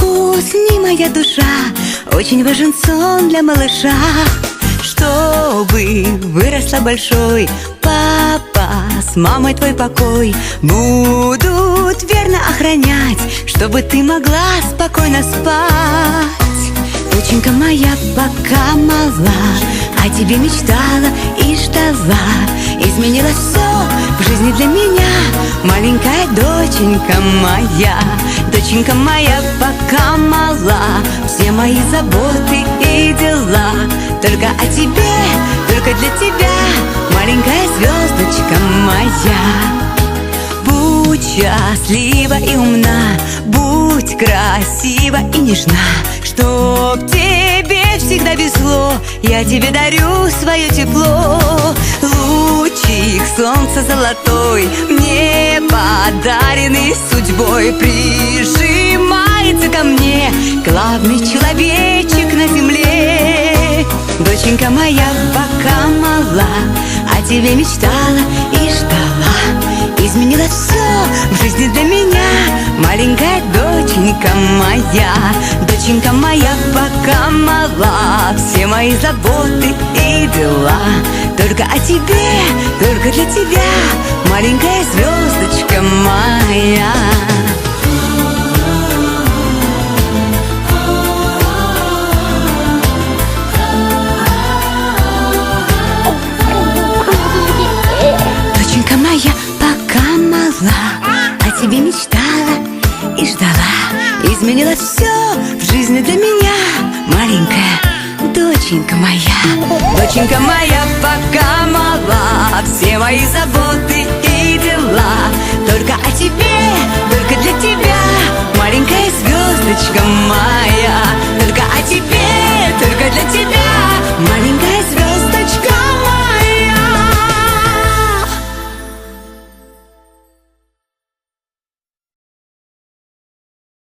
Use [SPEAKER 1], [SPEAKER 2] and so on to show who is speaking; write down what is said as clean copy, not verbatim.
[SPEAKER 1] Усни, моя душа, очень важен сон для малыша. Чтобы выросла большой, папа с мамой твой покой будут верно охранять, чтобы ты могла спокойно спать. Доченька моя пока мала, о тебе мечтала и ждала. Изменилось все в жизни для меня, маленькая доченька моя. Доченька моя пока мала, все мои заботы и дела только о тебе, только для тебя, маленькая звездочка моя. Будь счастлива и умна, будь красива и нежна, чтоб тебе всегда везло, я тебе дарю свое тепло. Лучик солнца золотой, мне подаренный судьбой, прижимается ко мне главный человечек на земле. Доченька моя пока мала, о тебе мечтала и ждала. Изменилось все в жизни для меня, маленькая доченька моя. Доченька моя пока мала, все мои заботы и дела только о тебе, только для тебя, маленькая звездочка моя. Доченька моя пока мала, о тебе мечтала и ждала. Изменилось все в жизни для меня, маленькая доченька моя. Доченька моя пока